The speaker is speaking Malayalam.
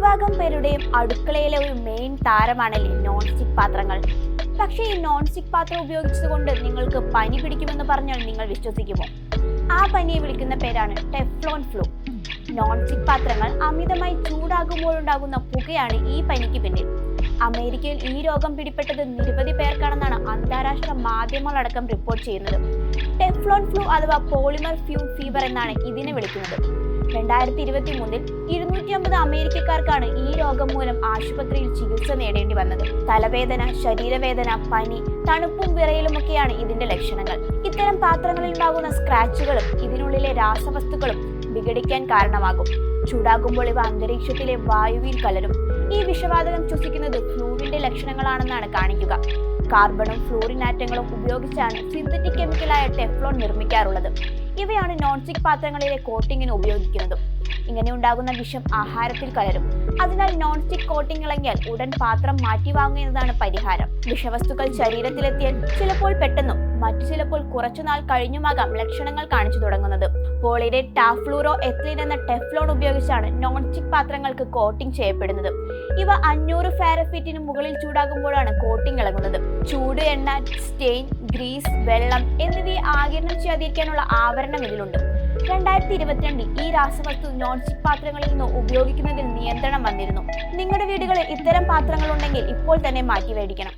ഭൂരിഭാഗം പേരുടെയും അടുക്കളയിലെ ഒരു മെയിൻ താരമാണല്ലേ നോൺ സ്റ്റിക് പാത്രങ്ങൾ. പക്ഷേ ഈ നോൺ സ്റ്റിക് പാത്രം ഉപയോഗിച്ചതുകൊണ്ട് നിങ്ങൾക്ക് പനി പിടിക്കുമെന്ന് പറഞ്ഞാൽ നിങ്ങൾ വിശ്വസിക്കുമോ? ആ പനിയെ വിളിക്കുന്ന പേരാണ് ടെഫ്ലോൺ ഫ്ലൂ. നോൺ സ്റ്റിക് പാത്രങ്ങൾ അമിതമായി ചൂടാകുമ്പോഴുണ്ടാകുന്ന പുകയാണ് ഈ പനിക്ക് പിന്നിൽ. അമേരിക്കയിൽ ഈ രോഗം പിടിപെട്ടത് നിരവധി പേർക്കാണെന്നാണ് അന്താരാഷ്ട്ര മാധ്യമങ്ങളടക്കം റിപ്പോർട്ട് ചെയ്യുന്നത്. ടെഫ്ലോൺ ഫ്ലൂ അഥവാ പോളിമർ ഫ്യൂം ഫീവർ എന്നാണ് ഇതിനെ വിളിക്കുന്നത്. 2023 250 അമേരിക്കക്കാർക്കാണ് ഈ രോഗം മൂലം ആശുപത്രിയിൽ ചികിത്സ നേടേണ്ടി വന്നത്. തലവേദന, ശരീരവേദന, പനി, തണുപ്പും വിറയലുമൊക്കെയാണ് ഇതിന്റെ ലക്ഷണങ്ങൾ. ഇത്തരം പാത്രങ്ങളിൽ ഉണ്ടാകുന്ന സ്ക്രാച്ചുകളും ഇതിനുള്ളിലെ രാസവസ്തുക്കളും വിഘടിക്കാൻ കാരണമാകും. ചൂടാകുമ്പോൾ ഇവ അന്തരീക്ഷത്തിലെ വായുവിൽ കലരും. ഈ വിഷവാതകം ശ്വസിക്കുന്നത് ഫ്ലൂവിന്റെ ലക്ഷണങ്ങളാണെന്നാണ് കാണിക്കുക. കാർബണും ഫ്ലൂറിൻ ആറ്റങ്ങളും ഉപയോഗിച്ചാണ് സിന്തറ്റിക് കെമിക്കലായ ടെഫ്ലോൺ നിർമ്മിക്കാറുള്ളത്. ഇവയാണ് നോൺ സ്റ്റിക് പാത്രങ്ങളിലെ കോട്ടിങ്ങിന് ഉപയോഗിക്കുന്നത്. ഇങ്ങനെ ഉണ്ടാകുന്ന വിഷം ആഹാരത്തിൽ കലരും. അതിനാൽ നോൺ സ്റ്റിക് കോട്ടിംഗ് ഇളകിയാൽ ഉടൻ പാത്രം മാറ്റി വാങ്ങുന്നതാണ് പരിഹാരം. വിഷവസ്തുക്കൾ ശരീരത്തിലെത്തിയാൽ ചിലപ്പോൾ പെട്ടെന്നും മറ്റു ചിലപ്പോൾ കുറച്ചുനാൾ കഴിഞ്ഞുമാകാം ലക്ഷണങ്ങൾ കാണിച്ചു തുടങ്ങുന്നത്. പോളിഡേറ്റ് ടാഫ്ലൂറോ എത്ലീൻ എന്ന ടെഫ്ലോൺ ഉപയോഗിച്ചാണ് നോൺ സ്റ്റിക് പാത്രങ്ങൾക്ക് കോട്ടിംഗ് ചെയ്യപ്പെടുന്നത്. ഇവ 500 ഫാരൻഹീറ്റിന് മുകളിൽ ചൂടാകുമ്പോഴാണ് കോട്ടിംഗ് ഇളകുന്നത്. ചൂട്, എണ്ണ, സ്റ്റെയിൻ, ഗ്രീസ്, വെള്ളം എന്നിവയെ ആഗിരണം ചെയ്യാതിരിക്കാനുള്ള ആവരണം ഇതിലുണ്ട്. 2022 ഈ രാസവസ്തു നോൺ സ്റ്റിക് പാത്രങ്ങളിൽ നിന്ന് ഉപയോഗിക്കുന്നതിൽ നിയന്ത്രണം വന്നിരുന്നു. നിങ്ങളുടെ വീടുകളിൽ ഇത്തരം പാത്രങ്ങൾ ഉണ്ടെങ്കിൽ ഇപ്പോൾ തന്നെ മാറ്റി മേടിക്കണം.